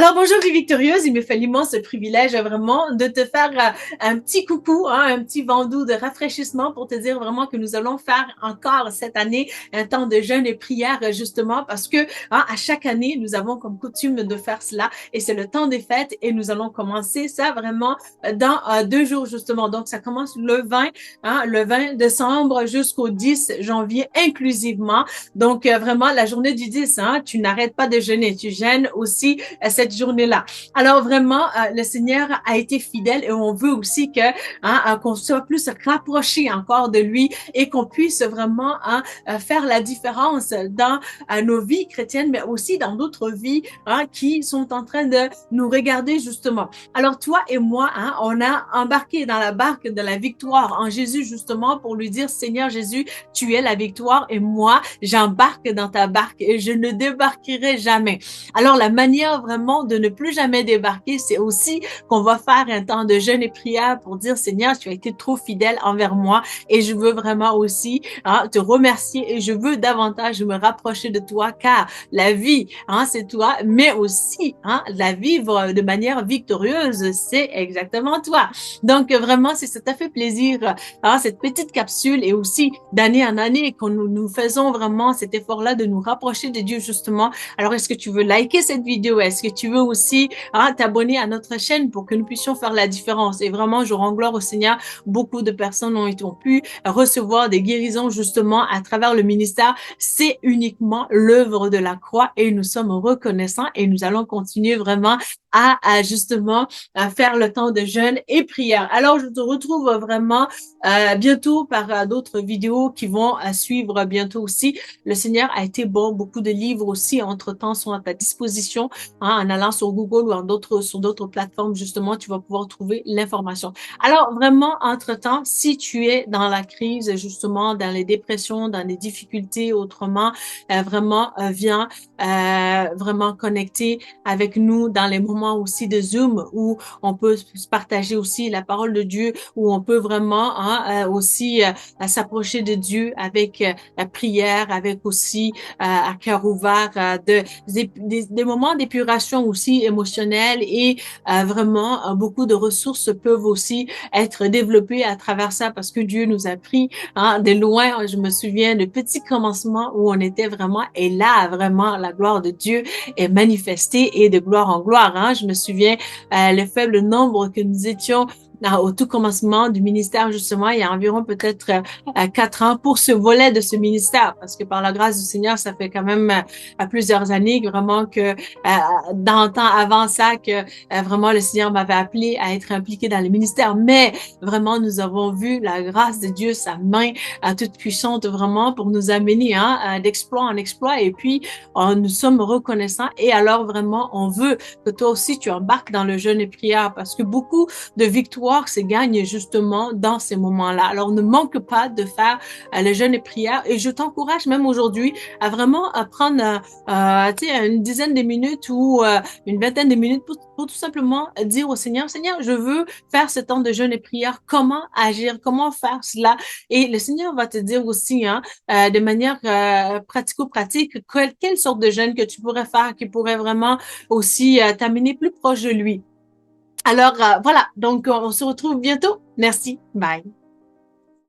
Alors bonjour Vie Victorieuse, il me fait l'immense privilège vraiment de te faire un petit coucou, hein, un petit vendou de rafraîchissement pour te dire vraiment que nous allons faire encore cette année un temps de jeûne et prière justement parce que à chaque année nous avons comme coutume de faire cela et c'est le temps des fêtes et nous allons commencer ça vraiment dans 2 jours justement. Donc ça commence le 20 décembre jusqu'au 10 janvier inclusivement. Donc vraiment la journée du 10, hein, tu n'arrêtes pas de jeûner, tu jeûnes aussi cette journée-là. Alors vraiment, le Seigneur a été fidèle et on veut aussi que qu'on soit plus rapproché encore de lui et qu'on puisse vraiment faire la différence dans nos vies chrétiennes, mais aussi dans d'autres vies qui sont en train de nous regarder justement. Alors toi et moi, on a embarqué dans la barque de la victoire en Jésus justement pour lui dire, Seigneur Jésus, tu es la victoire et moi, j'embarque dans ta barque et je ne débarquerai jamais. Alors, la manière vraiment de ne plus jamais débarquer, c'est aussi qu'on va faire un temps de jeûne et prière pour dire, Seigneur, tu as été trop fidèle envers moi et je veux vraiment aussi te remercier et je veux davantage me rapprocher de toi car la vie, c'est toi, mais aussi la vivre de manière victorieuse, c'est exactement toi. Donc, vraiment, ça t'a fait plaisir, cette petite capsule et aussi d'année en année qu'on nous faisons vraiment cet effort-là de nous rapprocher de Dieu justement. Alors, est-ce que tu veux liker cette vidéo? Est-ce que tu veux aussi t'abonner à notre chaîne pour que nous puissions faire la différence? Et vraiment, je rends gloire au Seigneur. Beaucoup de personnes ont pu recevoir des guérisons justement à travers le ministère. C'est uniquement l'œuvre de la croix et nous sommes reconnaissants et nous allons continuer vraiment à justement à faire le temps de jeûne et prière. Alors, je te retrouve vraiment bientôt par d'autres vidéos qui vont suivre bientôt aussi. Le Seigneur a été bon. Beaucoup de livres aussi entre-temps sont à ta disposition. En allant sur Google ou sur d'autres plateformes, justement, tu vas pouvoir trouver l'information. Alors, vraiment, entre-temps, si tu es dans la crise, justement, dans les dépressions, dans les difficultés, autrement, vraiment, viens vraiment connecter avec nous dans les moments aussi de Zoom où on peut se partager aussi la parole de Dieu, où on peut vraiment aussi s'approcher de Dieu avec la prière, avec aussi à cœur ouvert, des moments d'épuration aussi émotionnelle et vraiment beaucoup de ressources peuvent aussi être développées à travers ça parce que Dieu nous a pris de loin. Je me souviens de petits commencements où on était vraiment et là vraiment la gloire de Dieu est manifestée et de gloire en gloire. Je me souviens le faible nombre que nous étions au tout commencement du ministère, justement, il y a environ peut-être 4 ans pour ce volet de ce ministère, parce que par la grâce du Seigneur, ça fait quand même plusieurs années vraiment que dans le temps avant ça, que vraiment le Seigneur m'avait appelé à être impliqué dans le ministère. Mais vraiment, nous avons vu la grâce de Dieu, sa main toute puissante vraiment pour nous amener d'exploit en exploit. Et puis, nous sommes reconnaissants. Et alors, vraiment, on veut que toi aussi, tu embarques dans le jeûne et prière parce que beaucoup de victoires se gagne justement dans ces moments-là. Alors, ne manque pas de faire le jeûne et prière et je t'encourage même aujourd'hui à vraiment prendre une dizaine de minutes ou une vingtaine de minutes pour tout simplement dire au Seigneur, Seigneur, je veux faire ce temps de jeûne et prière. Comment agir? Comment faire cela? Et le Seigneur va te dire aussi, de manière pratico-pratique, quelle sorte de jeûne que tu pourrais faire qui pourrait vraiment aussi t'amener plus proche de lui. Alors, voilà, donc on se retrouve bientôt. Merci. Bye.